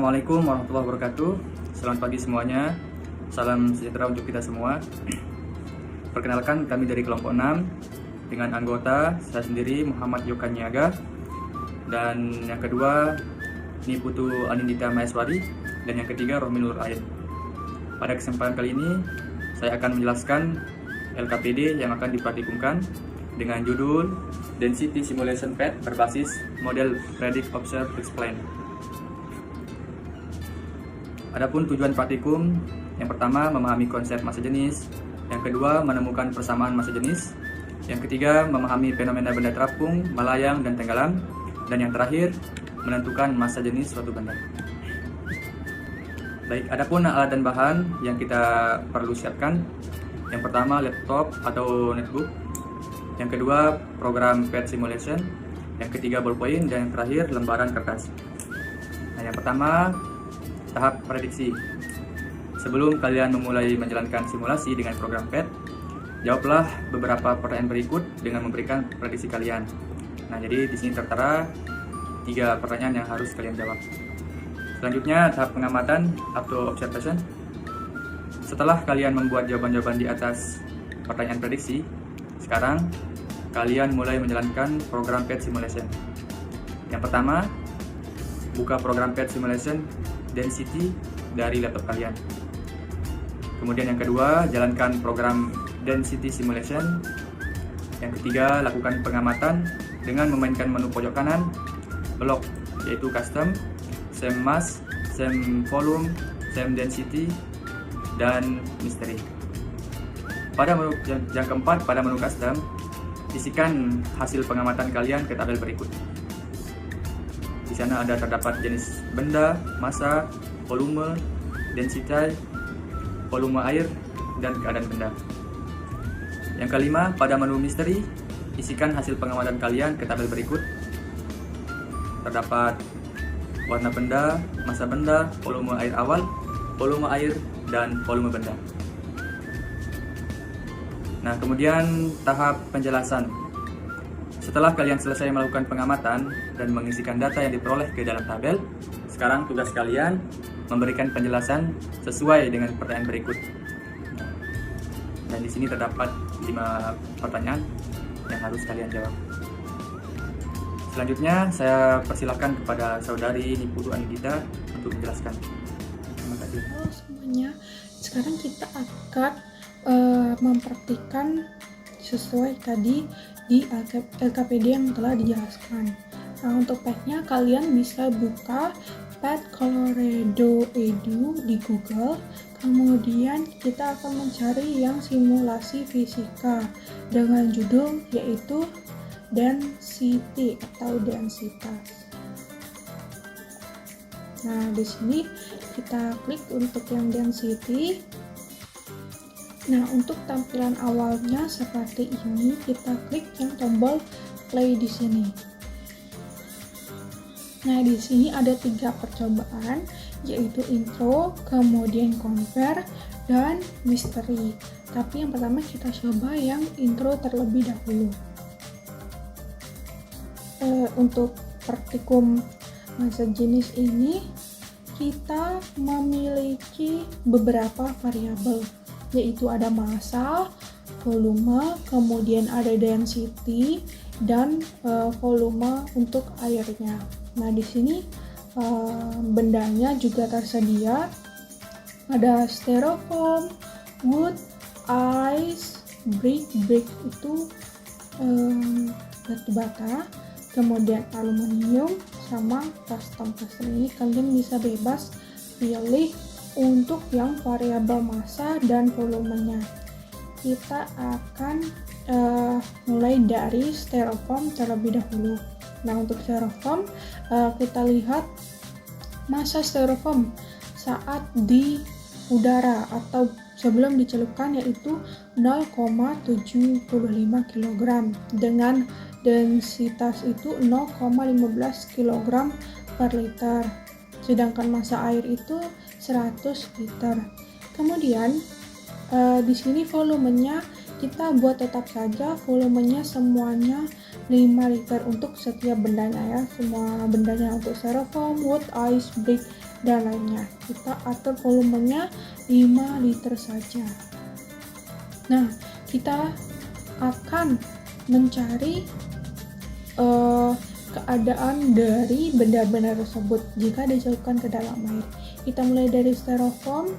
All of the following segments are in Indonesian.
Assalamualaikum warahmatullahi wabarakatuh. Selamat pagi semuanya. Salam sejahtera untuk kita semua. Perkenalkan, kami dari kelompok 6 dengan anggota saya sendiri Muhammad Yokan Niaga, dan yang kedua Niputu Anindita Maheswari, dan yang ketiga Rohmi Nur Ain. Pada kesempatan kali ini saya akan menjelaskan LKPD yang akan dipraktikumkan dengan judul Density Simulation Pad berbasis model Predict, Observe, Explain. Adapun tujuan praktikum, yang pertama memahami konsep massa jenis, yang kedua menemukan persamaan massa jenis, yang ketiga memahami fenomena benda terapung, melayang, dan tenggelam, dan yang terakhir menentukan massa jenis suatu benda. Baik, adapun alat dan bahan yang kita perlu siapkan, yang pertama laptop atau netbook, yang kedua program pad simulation, yang ketiga ballpoint, dan yang terakhir lembaran kertas. Nah, yang pertama tahap prediksi. Sebelum kalian memulai menjalankan simulasi dengan program PAD, jawablah beberapa pertanyaan berikut dengan memberikan prediksi kalian. Nah, jadi di sini tertera 3 pertanyaan yang harus kalian jawab. Selanjutnya, tahap pengamatan atau observation. Setelah kalian membuat jawaban-jawaban di atas pertanyaan prediksi, sekarang kalian mulai menjalankan program PAD simulation. Yang pertama, buka program PAD simulation density dari laptop kalian. Kemudian yang kedua, jalankan program density simulation. Yang ketiga, lakukan pengamatan dengan memainkan menu pojok kanan blok, yaitu custom, same mass, same volume, same density, dan mystery. Pada menu yang keempat, pada menu custom, isikan hasil pengamatan kalian ke tabel berikut. Di sana terdapat jenis benda, massa, volume, density, volume air, dan keadaan benda. Yang kelima, pada menu misteri, isikan hasil pengamatan kalian ke tabel berikut. Terdapat warna benda, massa benda, volume air awal, volume air, dan volume benda. Nah, kemudian tahap penjelasan. Setelah kalian selesai melakukan pengamatan dan mengisikan data yang diperoleh ke dalam tabel, sekarang tugas kalian memberikan penjelasan sesuai dengan pertanyaan berikut. Dan di sini terdapat 5 pertanyaan yang harus kalian jawab. Selanjutnya, saya persilakan kepada saudari Niputu Anindita untuk menjelaskan. Terima kasih. Halo semuanya, sekarang kita akan mempraktikkan sesuai tadi di LKPD yang telah dijelaskan. Nah, untuk padnya kalian bisa buka pad Colorado Edu di Google. Kemudian kita akan mencari yang simulasi fisika dengan judul yaitu density atau densitas. Nah, di sini kita klik untuk yang density. Nah, untuk tampilan awalnya seperti ini, kita klik yang tombol play di sini. Nah, di sini ada 3 percobaan, yaitu intro, kemudian compare, dan mystery. Tapi yang pertama kita coba yang intro terlebih dahulu. Untuk praktikum massa jenis ini, kita memiliki beberapa variabel, yaitu ada massa, volume, kemudian ada density, dan volume untuk airnya. Nah, di sini bendanya juga tersedia. Ada styrofoam, wood, ice, brick itu batu bata, kemudian aluminium, sama custom ini kalian bisa bebas pilih untuk yang variabel massa dan volumenya. Kita akan mulai dari styrofoam terlebih dahulu. Nah, untuk styrofoam kita lihat massa styrofoam saat di udara atau sebelum dicelupkan yaitu 0,75 kg dengan densitas itu 0,15 kg per liter. Sedangkan massa air itu 100 liter. Kemudian di sini volumenya kita buat tetap saja volumenya semuanya 5 liter untuk setiap bendanya ya, semua bendanya untuk styrofoam, wood, ice, brick, dan lainnya. Kita atur volumenya 5 liter saja. Nah, kita akan mencari keadaan dari benda-benda tersebut jika dicelupkan ke dalam air. Kita mulai dari styrofoam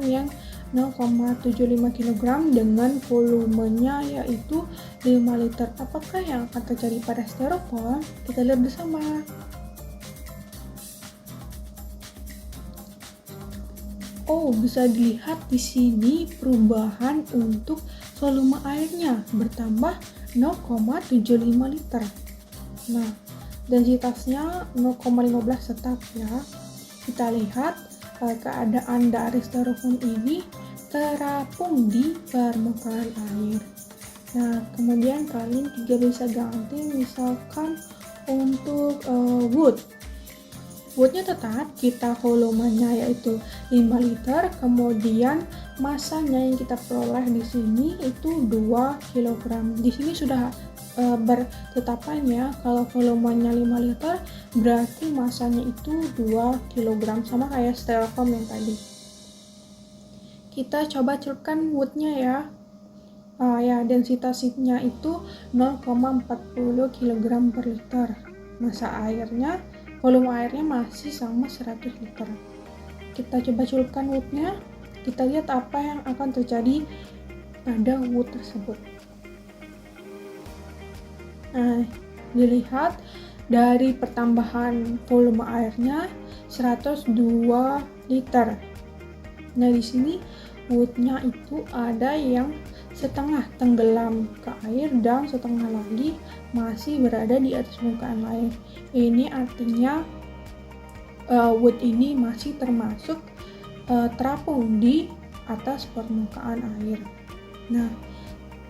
yang 0,75 kg dengan volumenya yaitu 5 liter. Apakah yang akan terjadi pada styrofoam? Kita lihat bersama. Oh, bisa dilihat di sini perubahan untuk volume airnya bertambah 0,75 liter. Nah, densitasnya 0,15 tetap ya. Kita lihat keadaan dari styrofoam ini terapung di permukaan air. Nah, kemudian kalian juga bisa ganti misalkan untuk woodnya tetap kita volumenya yaitu 5 liter, kemudian masanya yang kita peroleh di sini itu 2 kg. Di sini sudah bertetapannya kalau volumenya 5 liter berarti masanya itu 2 kg sama kayak styrofoam yang tadi. Kita coba celupkan woodnya ya. Ya, densitasnya itu 0,40 kg per liter. Masa airnya, volume airnya masih sama 100 liter. Kita coba celupkan woodnya. Kita lihat apa yang akan terjadi pada wood tersebut. Nah, dilihat dari pertambahan volume airnya 102 liter. Nah, di sini woodnya itu ada yang setengah tenggelam ke air dan setengah lagi masih berada di atas permukaan air. Ini artinya wood ini masih termasuk terapung di atas permukaan air. Nah,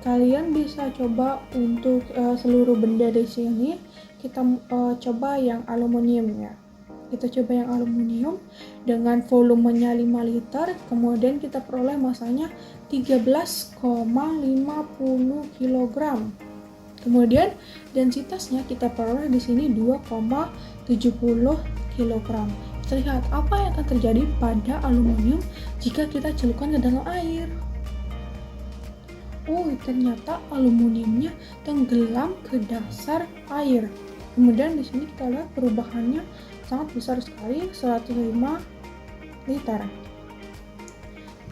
kalian bisa coba untuk seluruh benda di sini. Kita coba yang aluminium ya. Kita coba yang aluminium dengan volumenya 5 liter, kemudian kita peroleh masanya 13,50 kg. Kemudian densitasnya kita peroleh di sini 2,70 kg. Kita lihat apa yang akan terjadi pada aluminium jika kita celupkan ke dalam air. Oh, ternyata aluminiumnya tenggelam ke dasar air. Kemudian di sini kita lihat perubahannya sangat besar sekali, 105 liter.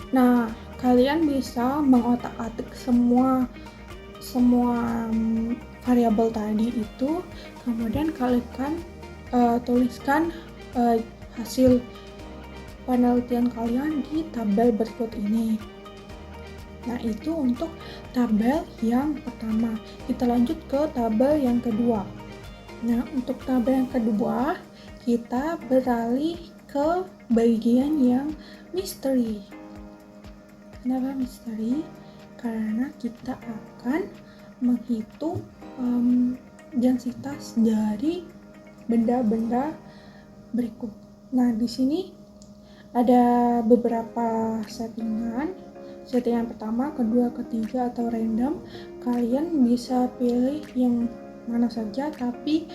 Nah, kalian bisa mengotak-atik semua variabel tadi itu, kemudian kalian tuliskan hasil penelitian kalian di tabel berikut ini. Nah, itu untuk tabel yang pertama. Kita lanjut ke tabel yang kedua. Nah, untuk tabel yang kedua, kita beralih ke bagian yang misteri. Kenapa misteri? Karena kita akan menghitung densitas dari benda-benda berikut. Nah, di sini ada beberapa settingan. Settingan pertama, kedua, ketiga, atau random. Kalian bisa pilih yang mana saja, tapi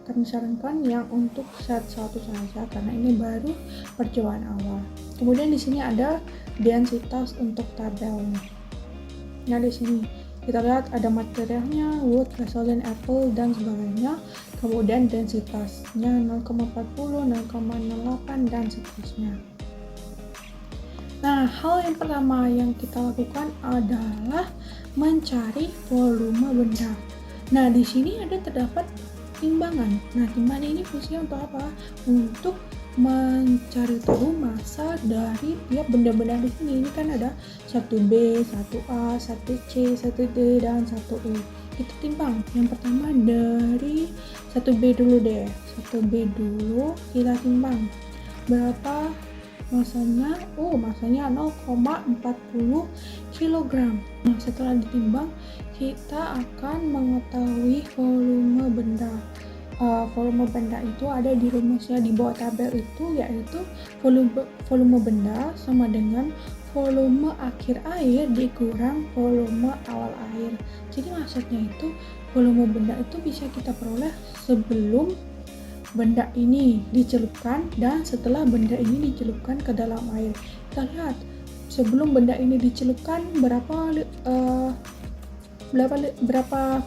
kami sarankan yang untuk set 1 saja karena ini baru percobaan awal. Kemudian di sini ada densitas untuk tabelnya. Nah, di sini kita lihat ada materialnya, wood, gasoline, apple, dan sebagainya. Kemudian densitasnya 0,40, 0,68, dan seterusnya. Nah, hal yang pertama yang kita lakukan adalah mencari volume benda. Nah, di sini terdapat timbangan. Nah, timbangan ini fungsinya untuk apa? Untuk mencari tahu massa dari tiap benda-benda di sini. Ini kan ada 1B, 1A, 1C, 1D, dan 1E. Kita timbang. Yang pertama dari 1B dulu deh. 1B dulu kita timbang. Berapa masanya? Masanya 0,40 kg. Nah, setelah ditimbang, kita akan mengetahui volume benda. Volume benda itu ada di rumusnya di bawah tabel itu, yaitu volume benda sama dengan volume akhir air dikurang volume awal air. Jadi maksudnya itu volume benda itu bisa kita peroleh sebelum benda ini dicelupkan dan setelah benda ini dicelupkan ke dalam air. Kita lihat sebelum benda ini dicelupkan berapa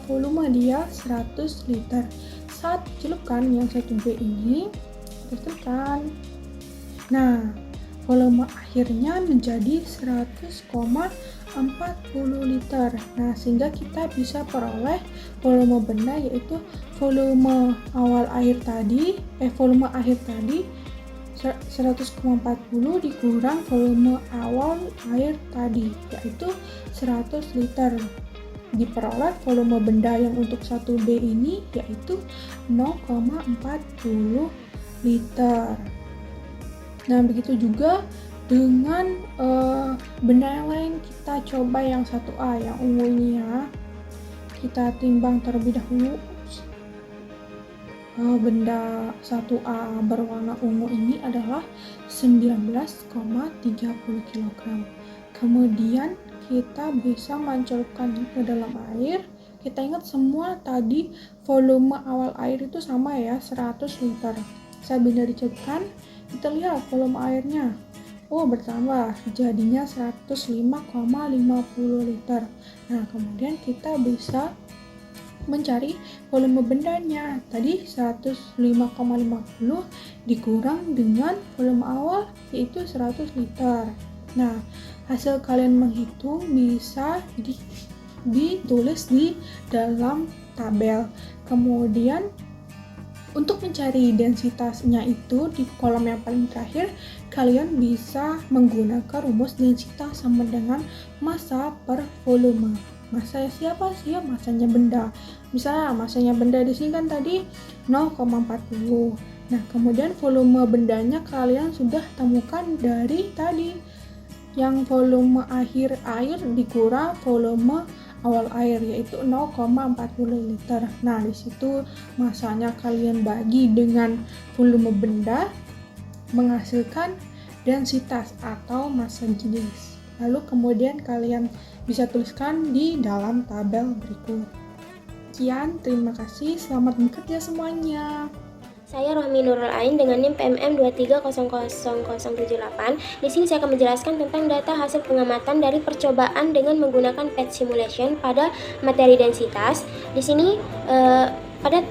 volume dia, 100 liter. Saat dicelupkan yang 1B ini tekan. Nah, volume akhirnya menjadi 100,40 liter. Nah, sehingga kita bisa peroleh volume benda, yaitu volume akhir tadi 100,40 dikurang volume awal air tadi, yaitu 100 liter. Diperoleh volume benda yang untuk 1B ini yaitu 0,40 liter. Nah, begitu juga dengan benda yang lain. Kita coba yang 1A, yang ungu ini ya. Kita timbang terlebih dahulu. Benda 1A berwarna ungu ini adalah 19,30 kg. Kemudian kita bisa mencelupkannya ke dalam air. Kita ingat semua tadi volume awal air itu sama ya, 100 liter. Saat benda dicelupkan, kita lihat volume airnya bertambah, jadinya 105,50 liter. Nah, kemudian kita bisa mencari volume bendanya. Tadi 105,50 dikurang dengan volume awal yaitu 100 liter. Nah, hasil kalian menghitung bisa ditulis di dalam tabel. Kemudian untuk mencari densitasnya itu di kolom yang paling terakhir, kalian bisa menggunakan rumus densitas sama dengan massa per volume. Massa siapa sih? Ya, massanya benda. Misalnya masanya benda di sini kan tadi 0,40. Nah, kemudian volume bendanya kalian sudah temukan dari tadi yang volume akhir air dikurang volume awal air yaitu 0,40 liter. Nah, di situ masanya kalian bagi dengan volume benda menghasilkan densitas atau massa jenis. Lalu kemudian kalian bisa tuliskan di dalam tabel berikut. Sekian, terima kasih, selamat bekerja semuanya. Saya Rohmi Nurul Ain dengan NIM PMM 2300078. Di sini saya akan menjelaskan tentang data hasil pengamatan dari percobaan dengan menggunakan PET simulation pada materi densitas. Di sini pada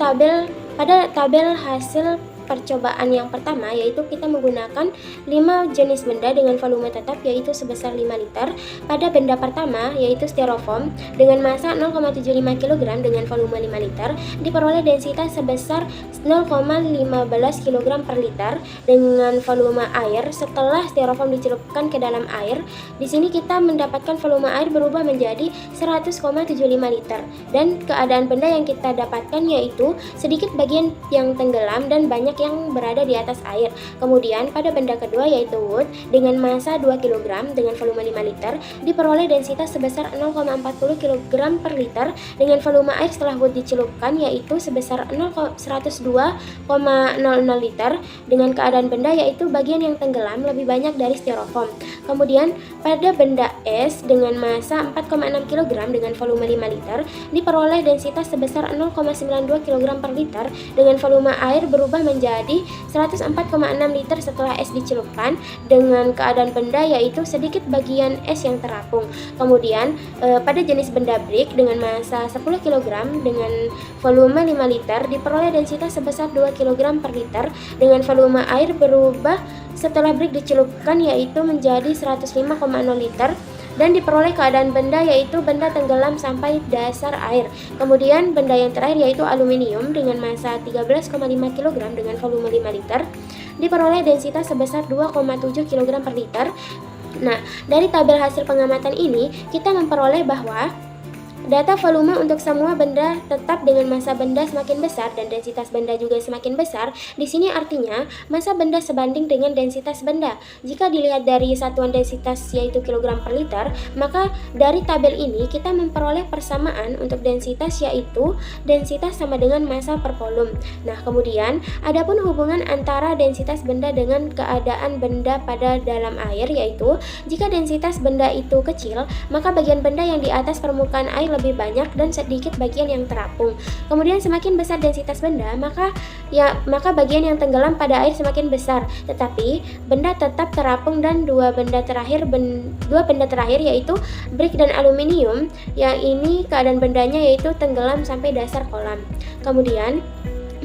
tabel hasil percobaan yang pertama yaitu kita menggunakan 5 jenis benda dengan volume tetap yaitu sebesar 5 liter. Pada benda pertama yaitu styrofoam dengan massa 0,75 kg dengan volume 5 liter diperoleh densitas sebesar 0,15 kg per liter dengan volume air. Setelah styrofoam dicelupkan ke dalam air, di sini kita mendapatkan volume air berubah menjadi 100,75 liter dan keadaan benda yang kita dapatkan yaitu sedikit bagian yang tenggelam dan banyak yang berada di atas air. Kemudian pada benda kedua yaitu wood dengan massa 2 kg dengan volume 5 liter diperoleh densitas sebesar 0,40 kg per liter dengan volume air setelah wood dicelupkan yaitu sebesar 102,00 liter dengan keadaan benda yaitu bagian yang tenggelam lebih banyak dari styrofoam. Kemudian pada benda es dengan massa 4,6 kg dengan volume 5 liter diperoleh densitas sebesar 0,92 kg per liter dengan volume air berubah menjadi 104,6 liter setelah es dicelupkan dengan keadaan benda yaitu sedikit bagian es yang terapung. Kemudian pada jenis benda brick dengan massa 10 kg dengan volume 5 liter diperoleh densitas sebesar 2 kg per liter dengan volume air berubah setelah brick dicelupkan yaitu menjadi 105,0 liter dan diperoleh keadaan benda yaitu benda tenggelam sampai dasar air. Kemudian benda yang terakhir yaitu aluminium dengan massa 13,5 kg dengan volume 5 liter diperoleh densitas sebesar 2,7 kg per liter. Nah, dari tabel hasil pengamatan ini kita memperoleh bahwa data volume untuk semua benda tetap dengan massa benda semakin besar dan densitas benda juga semakin besar. Di sini artinya massa benda sebanding dengan densitas benda. Jika dilihat dari satuan densitas yaitu kilogram per liter, maka dari tabel ini kita memperoleh persamaan untuk densitas yaitu densitas sama dengan massa per volume. Nah, kemudian adapun hubungan antara densitas benda dengan keadaan benda pada dalam air yaitu jika densitas benda itu kecil, maka bagian benda yang di atas permukaan air lebih banyak dan sedikit bagian yang terapung. Kemudian semakin besar densitas benda, maka bagian yang tenggelam pada air semakin besar, tetapi benda tetap terapung dan dua benda terakhir yaitu brik dan aluminium, yang ini keadaan bendanya yaitu tenggelam sampai dasar kolam. Kemudian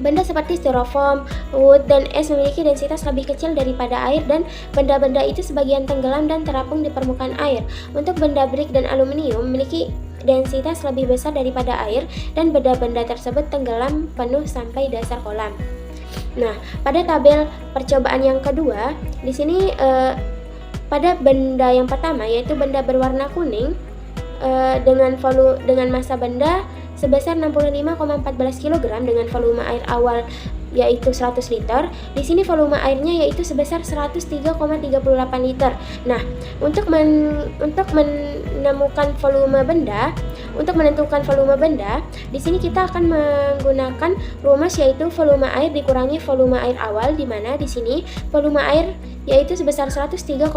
benda seperti styrofoam, wood, dan es memiliki densitas lebih kecil daripada air dan benda-benda itu sebagian tenggelam dan terapung di permukaan air. Untuk benda brik dan aluminium memiliki densitas lebih besar daripada air dan benda-benda tersebut tenggelam penuh sampai dasar kolam. Nah, pada tabel percobaan yang kedua, di sini pada benda yang pertama yaitu benda berwarna kuning dengan massa benda sebesar 65,14 kg dengan volume air awal yaitu 100 liter. Di sini volume airnya yaitu sebesar 103,38 liter. Nah, untuk menentukan volume benda, di sini kita akan menggunakan rumus yaitu volume air dikurangi volume air awal, di mana di sini volume air yaitu sebesar 103,38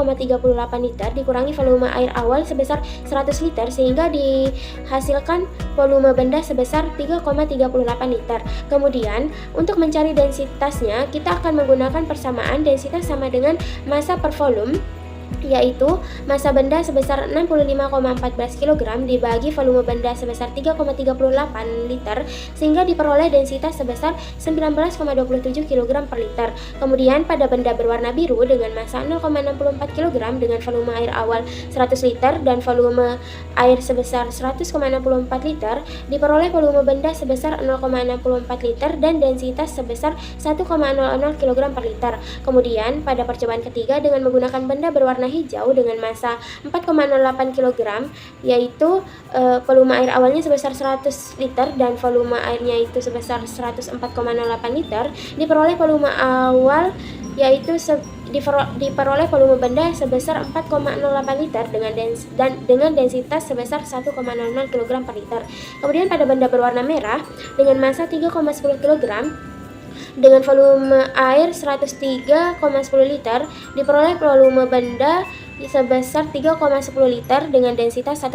liter dikurangi volume air awal sebesar 100 liter sehingga dihasilkan volume benda sebesar 3,38 liter. Kemudian untuk mencari densitasnya kita akan menggunakan persamaan densitas sama dengan massa per volume, yaitu massa benda sebesar 65,14 kg dibagi volume benda sebesar 3,38 liter sehingga diperoleh densitas sebesar 19,27 kg per liter. Kemudian pada benda berwarna biru dengan massa 0,64 kg dengan volume air awal 100 liter dan volume air sebesar 100,64 liter diperoleh volume benda sebesar 0,64 liter dan densitas sebesar 1,00 kg per liter. Kemudian pada percobaan ketiga dengan menggunakan benda berwarna hijau dengan massa 4,08 kg yaitu volume air awalnya sebesar 100 liter dan volume airnya itu sebesar 104,08 liter diperoleh volume awal yaitu diperoleh volume benda sebesar 4,08 liter dengan densitas sebesar 1,00 kg per liter. Kemudian pada benda berwarna merah dengan massa 3,10 kg dengan volume air 103,10 liter diperoleh volume benda sebesar 3,10 liter dengan densitas 1,00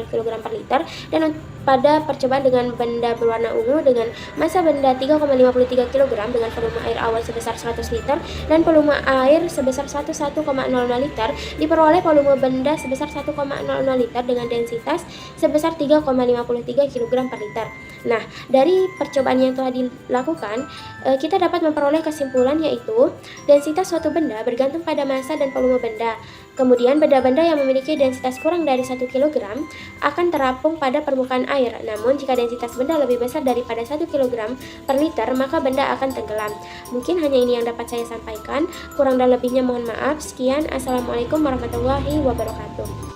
kg per liter. Dan pada percobaan dengan benda berwarna ungu dengan massa benda 3,53 kg dengan volume air awal sebesar 100 liter dan volume air sebesar 11,00 liter diperoleh volume benda sebesar 1,00 liter dengan densitas sebesar 3,53 kg per liter. Nah, dari percobaan yang telah dilakukan, kita dapat memperoleh kesimpulan yaitu densitas suatu benda bergantung pada massa dan volume benda. Kemudian benda-benda yang memiliki densitas kurang dari 1 kg akan terapung pada permukaan air. Namun jika densitas benda lebih besar daripada 1 kg per liter, maka benda akan tenggelam. Mungkin hanya ini yang dapat saya sampaikan. Kurang dan lebihnya mohon maaf. Sekian. Assalamualaikum warahmatullahi wabarakatuh.